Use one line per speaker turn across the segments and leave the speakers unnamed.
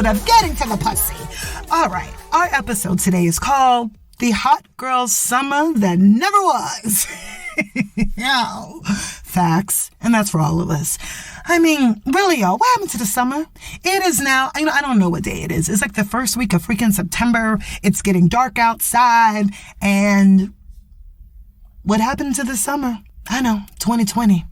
episode of Getting to the Pussy. All right, our episode today is called The Hot Girl Summer That Never Was. Yo, facts, and that's for all of us. I mean, really, y'all, what happened to the summer? It is now, I don't know what day it is. It's like the first week of freaking September. It's getting dark outside, and what happened to the summer? I know, 2020.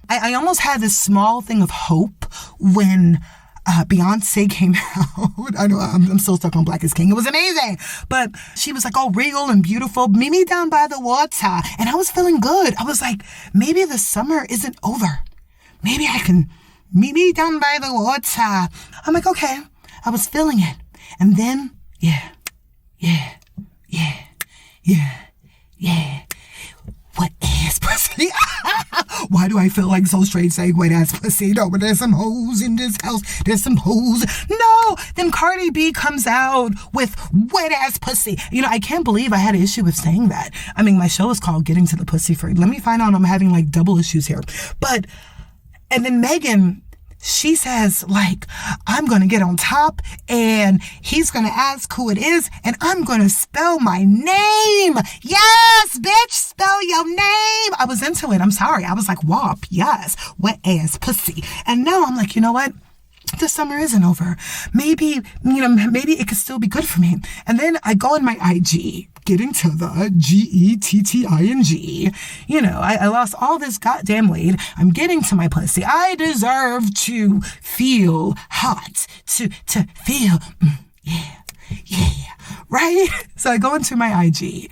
I almost had this small thing of hope when Beyonce came out. I know I'm still stuck on Black is King. It was amazing. But she was like all regal and beautiful. Meet me down by the water. And I was feeling good. I was like, maybe the summer isn't over. Maybe I can meet me down by the water. I'm like, okay. I was feeling it. And then, yeah. Wet ass pussy. Why do I feel like so straight saying wet ass pussy? No, but there's some hoes in this house. There's some hoes. No. Then Cardi B comes out with wet ass pussy. You know, I can't believe I had an issue with saying that. I mean, my show is called Getting to the Pussy Free. Let me find out I'm having like double issues here. But, and then Megan, she says, like, I'm going to get on top and he's going to ask who it is and I'm going to spell my name. Yes, bitch, spell your name. I was into it. I'm sorry. I was like, WAP, yes, wet ass pussy. And now I'm like, you know what? The summer isn't over. Maybe it could still be good for me. And then I go on my IG, getting to the GETTING. You know, I lost all this goddamn weight. I'm getting to my pussy. I deserve to feel hot, to feel, yeah, right? So I go into my IG.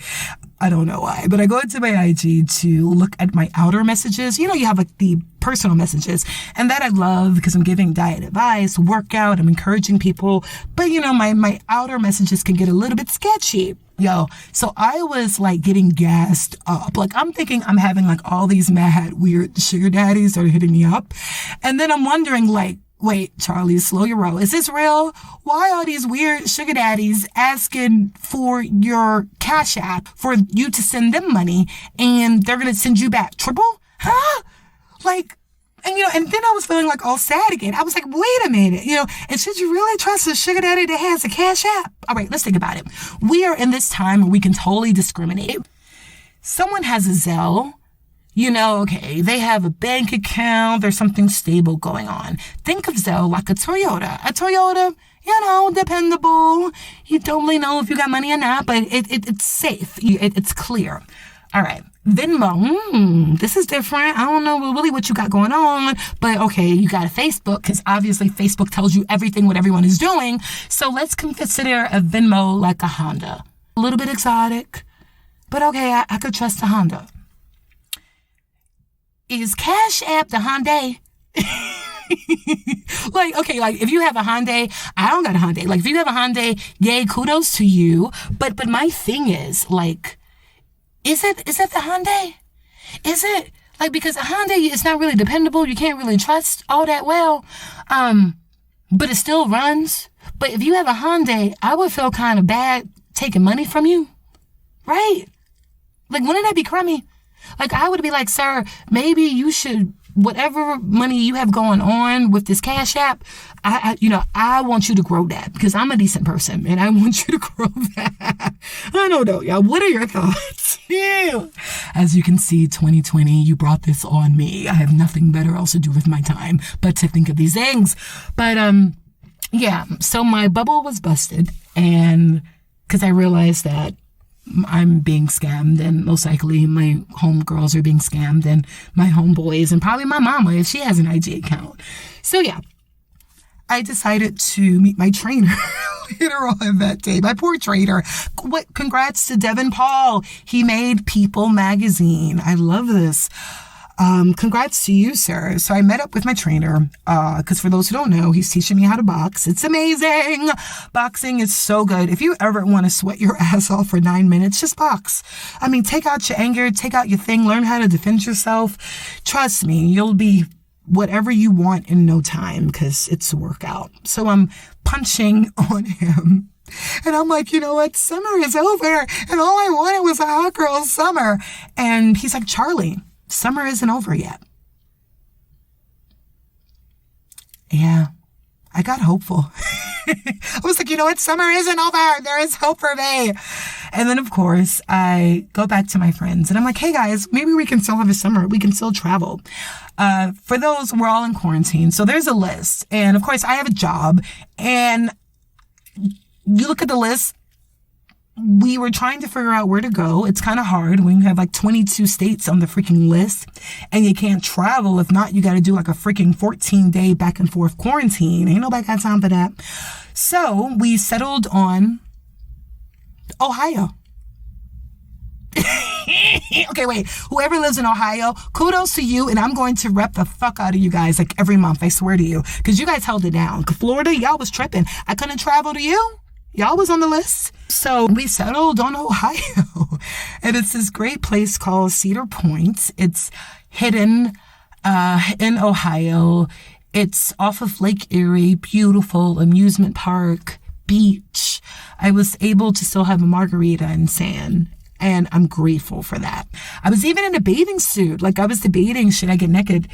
I don't know why, but I go into my IG to look at my outer messages. You know, you have like the personal messages, and that I love because I'm giving diet advice, workout, I'm encouraging people. But you know, my outer messages can get a little bit sketchy. Yo, so I was like getting gassed up. Like I'm thinking I'm having like all these mad weird sugar daddies that are hitting me up. And then I'm wondering like, wait, Charlie, slow your roll. Is this real? Why are these weird sugar daddies asking for your Cash App for you to send them money and they're going to send you back triple? Huh? Like, and you know, and then I was feeling like all sad again. I was like, wait a minute, you know, and should you really trust a sugar daddy that has a Cash App? All right, let's think about it. We are in this time where we can totally discriminate. Someone has a Zelle. You know, okay, they have a bank account, there's something stable going on. Think of Zelle like a Toyota. A Toyota, you know, dependable. You don't really know if you got money or not, but it's safe. It's clear. All right. Venmo, this is different. I don't know really what you got going on, but okay, you got a Facebook, because obviously Facebook tells you everything what everyone is doing. So let's consider a Venmo like a Honda. A little bit exotic, but okay, I could trust a Honda. Is Cash App the Hyundai? Like, okay, like if you have a Hyundai, I don't got a Hyundai. Like if you have a Hyundai, yay, kudos to you. But my thing is like, is it the Hyundai? Is it like, because a Hyundai is not really dependable. You can't really trust all that well. But it still runs. But if you have a Hyundai, I would feel kind of bad taking money from you. Right? Like, wouldn't that be crummy? Like, I would be like, sir, maybe you should, whatever money you have going on with this Cash App, I want you to grow that because I'm a decent person and I want you to grow that. I don't know, y'all. What are your thoughts? Yeah. As you can see, 2020, you brought this on me. I have nothing better else to do with my time but to think of these things. But, yeah, so my bubble was busted and because I realized that I'm being scammed and most likely my homegirls are being scammed and my homeboys and probably my mama if she has an IG account. So yeah, I decided to meet my trainer later on that day. My poor trainer. Congrats to Devin Paul. He made People magazine. I love this. Congrats to you, sir. So I met up with my trainer, because for those who don't know, he's teaching me how to box. It's amazing. Boxing is so good. If you ever want to sweat your ass off for 9 minutes, just box. I mean, take out your anger, take out your thing, learn how to defend yourself. Trust me, you'll be whatever you want in no time because it's a workout. So I'm punching on him. And I'm like, you know what? Summer is over. And all I wanted was a hot girl summer. And he's like, Charlie, summer isn't over yet. Yeah, I got hopeful. I was like, you know what? Summer isn't over. There is hope for me. And then, of course, I go back to my friends and I'm like, hey guys, maybe we can still have a summer. We can still travel. For those, we're all in quarantine. So there's a list. And of course, I have a job. And you look at the list. We were trying to figure out where to go. It's kind of hard when you have like 22 states on the freaking list and you can't travel. If not, you got to do like a freaking 14-day back and forth quarantine. Ain't nobody got time for that. So we settled on Ohio. Okay, wait. Whoever lives in Ohio, kudos to you. And I'm going to rep the fuck out of you guys like every month. I swear to you. Because you guys held it down. Florida, y'all was tripping. I couldn't travel to you. Y'all was on the list. So we settled on Ohio. And it's this great place called Cedar Point. It's hidden in Ohio. It's off of Lake Erie. Beautiful amusement park, beach. I was able to still have a margarita and sand. And I'm grateful for that. I was even in a bathing suit. Like I was debating, should I get naked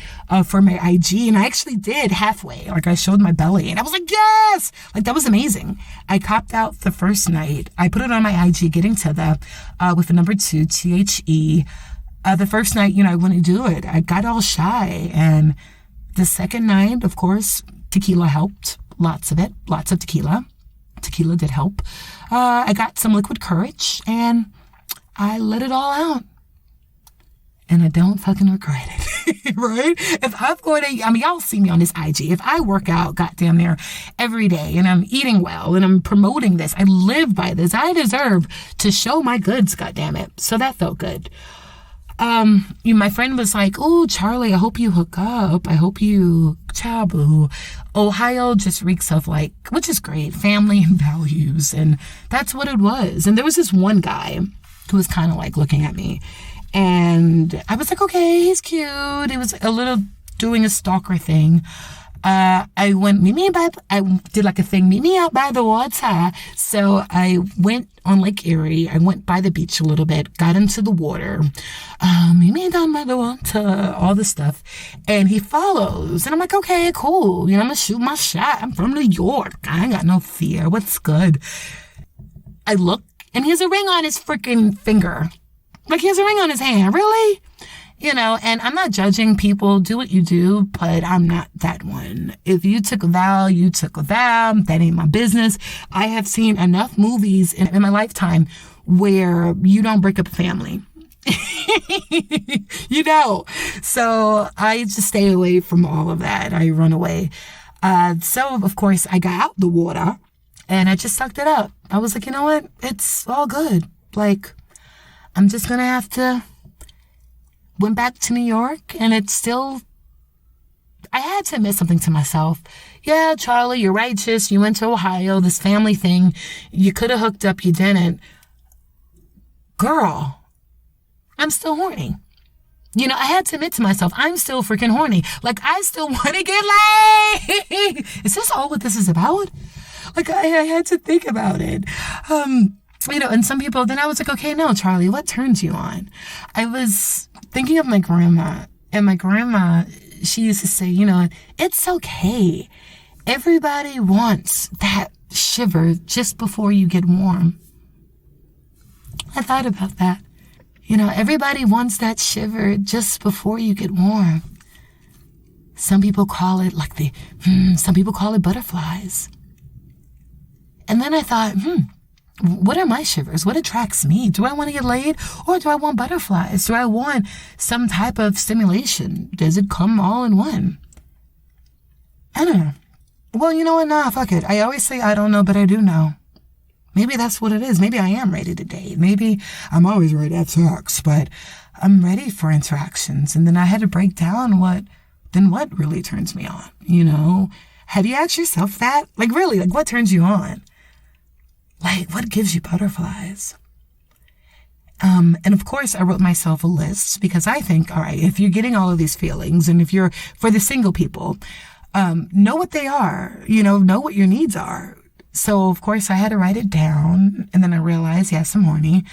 for my IG? And I actually did halfway. Like I showed my belly and I was like, yes! Like that was amazing. I copped out the first night. I put it on my IG, getting to the, with the number 2, THE. The first night, I wouldn't do it. I got all shy. And the second night, of course, tequila helped. Lots of it. Lots of tequila. Tequila did help. I got some liquid courage and I let it all out. And I don't fucking regret it. Right? If I'm going to, y'all see me on this IG. If I work out goddamn there every day and I'm eating well and I'm promoting this, I live by this, I deserve to show my goods, goddamn it. So that felt good. My friend was like, oh, Charlie, I hope you hook up. I hope you taboo. Ohio just reeks of like, which is great, family and values. And that's what it was. And there was this one guy who was kind of like looking at me. And I was like, okay, he's cute. He was a little doing a stalker thing. I did like a thing, meet me out by the water. So I went on Lake Erie. I went by the beach a little bit, got into the water, meet me down by the water, all this stuff. And he follows. And I'm like, okay, cool. I'm going to shoot my shot. I'm from New York. I ain't got no fear. What's good? I look. And he has a ring on his freaking finger. Like he has a ring on his hand. Really? And I'm not judging people. Do what you do, but I'm not that one. If you took a vow, you took a vow. That ain't my business. I have seen enough movies in my lifetime where you don't break up a family. So I just stay away from all of that. I run away. So, of course, I got out the water. And I just sucked it up. I was like, you know what? It's all good. Like, I'm just going to have to... Went back to New York, and it's still... I had to admit something to myself. Yeah, Charlie, you're righteous. You went to Ohio, this family thing. You could have hooked up. You didn't. Girl, I'm still horny. I had to admit to myself, I'm still freaking horny. Like, I still want to get laid. Is this all what this is about? Like, I had to think about it. And some people, then I was like, okay, no, Charlie, what turns you on? I was thinking of my grandma. And my grandma, she used to say, it's okay. Everybody wants that shiver just before you get warm. I thought about that. Everybody wants that shiver just before you get warm. Some people call it some people call it butterflies. And then I thought, what are my shivers? What attracts me? Do I want to get laid or do I want butterflies? Do I want some type of stimulation? Does it come all in one? I don't know. Well, you know what? Nah, fuck it. I always say I don't know, but I do know. Maybe that's what it is. Maybe I am ready to date. Maybe I'm always ready to have sex, but I'm ready for interactions. And then I had to break down what really turns me on, Have you asked yourself that? Like, really, what turns you on? Like, what gives you butterflies? And of course, I wrote myself a list because I think, all right, if you're getting all of these feelings and if you're, for the single people, know what they are, know what your needs are. So, of course, I had to write it down. And then I realized, yes, I'm horny,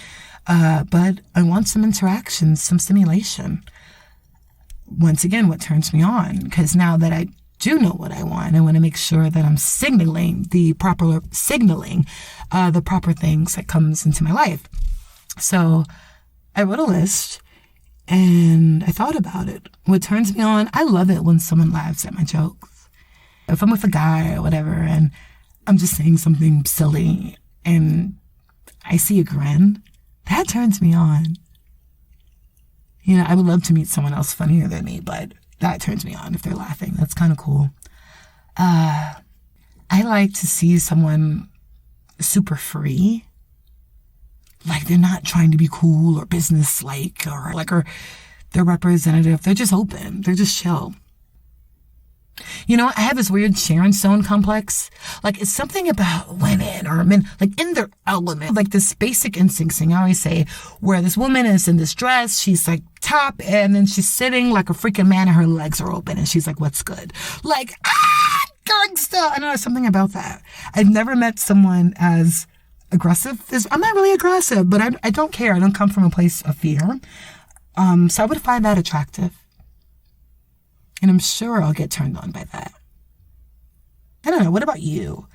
but I want some interactions, some stimulation. Once again, what turns me on? Because now that I do know what I want. I want to make sure that I'm signaling the proper things that comes into my life. So I wrote a list and I thought about it. What turns me on, I love it when someone laughs at my jokes. If I'm with a guy or whatever and I'm just saying something silly and I see a grin, that turns me on. You know, I would love to meet someone else funnier than me, but that turns me on if they're laughing. That's kind of cool. I like to see someone super free. Like they're not trying to be cool or business-like or they're representative. They're just open. They're just chill. You know, I have this weird Sharon Stone complex. Like, it's something about women or men, like, in their element. Like, this basic instincts thing I always say, where this woman is in this dress, she's, like, top, and then she's sitting like a freaking man and her legs are open, and she's like, what's good? Like, gangsta! I know, there's something about that. I've never met someone as aggressive as... I'm not really aggressive, but I don't care. I don't come from a place of fear. So I would find that attractive. And I'm sure I'll get turned on by that. I don't know. What about you?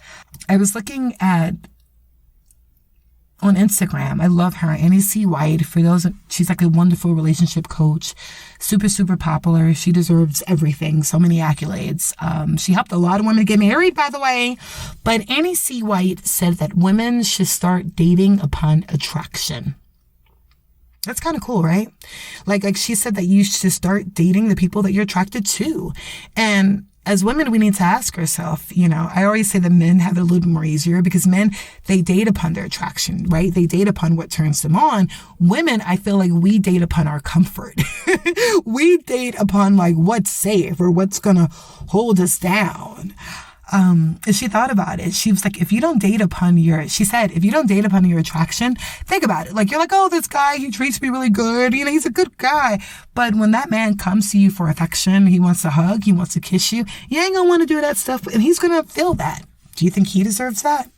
I was looking at on Instagram. I love her, Annie C. White. For those, she's like a wonderful relationship coach. Super, super popular. She deserves everything. So many accolades. She helped a lot of women get married, by the way. But Annie C. White said that women should start dating upon attraction. That's kind of cool, right? Like she said that you should start dating the people that you're attracted to. And as women, we need to ask ourselves, you know, I always say that men have it a little bit more easier because men, they date upon their attraction, right? They date upon what turns them on. Women, I feel like we date upon our comfort. We date upon like what's safe or what's going to hold us down. And she thought about it. She was like, if you don't date upon your attraction, think about it. Like, you're like, oh, this guy, he treats me really good. You know, he's a good guy. But when that man comes to you for affection, he wants to hug, he wants to kiss you, you ain't gonna want to do that stuff. And he's gonna feel that. Do you think he deserves that?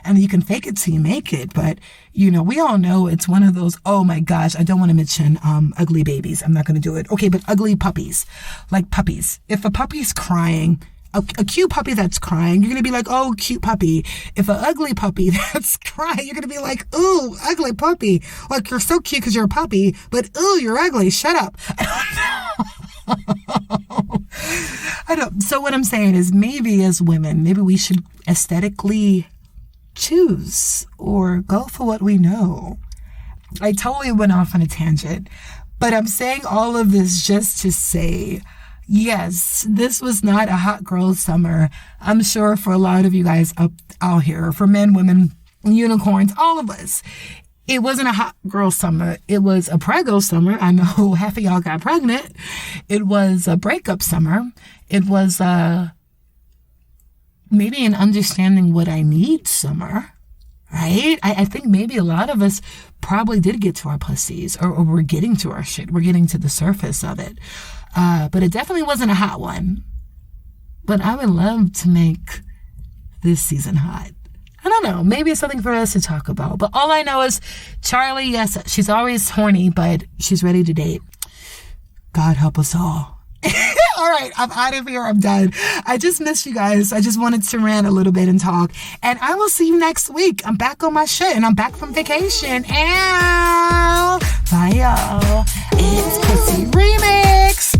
And you can fake it till you make it. But, you know, we all know it's one of those, oh my gosh, I don't want to mention ugly babies. I'm not going to do it. Okay, but ugly puppies. Like puppies. If a puppy's crying, a cute puppy that's crying, you're going to be like, oh, cute puppy. If an ugly puppy that's crying, you're going to be like, ooh, ugly puppy. Like, you're so cute because you're a puppy, but ooh, you're ugly. Shut up. I don't. So what I'm saying is maybe as women, maybe we should aesthetically choose or go for what we know. I totally went off on a tangent, but I'm saying all of this just to say, yes, this was not a hot girl summer. I'm sure for a lot of you guys up out here, for men, women, unicorns, all of us, it wasn't a hot girl summer. It was a preggo summer. I know half of y'all got pregnant. It was a breakup summer. It was maybe an understanding what I need summer, right? I think maybe a lot of us probably did get to our pussies or we're getting to our shit. We're getting to the surface of it. But it definitely wasn't a hot one. But I would love to make this season hot. I don't know. Maybe it's something for us to talk about. But all I know is Charlie, yes, she's always horny, but she's ready to date. God help us all. All right, I'm out of here. I'm done. I just missed you guys. I just wanted to rant a little bit and talk. And I will see you next week. I'm back on my shit and I'm back from vacation. Ow! Bye, y'all. It's Pussy Remix.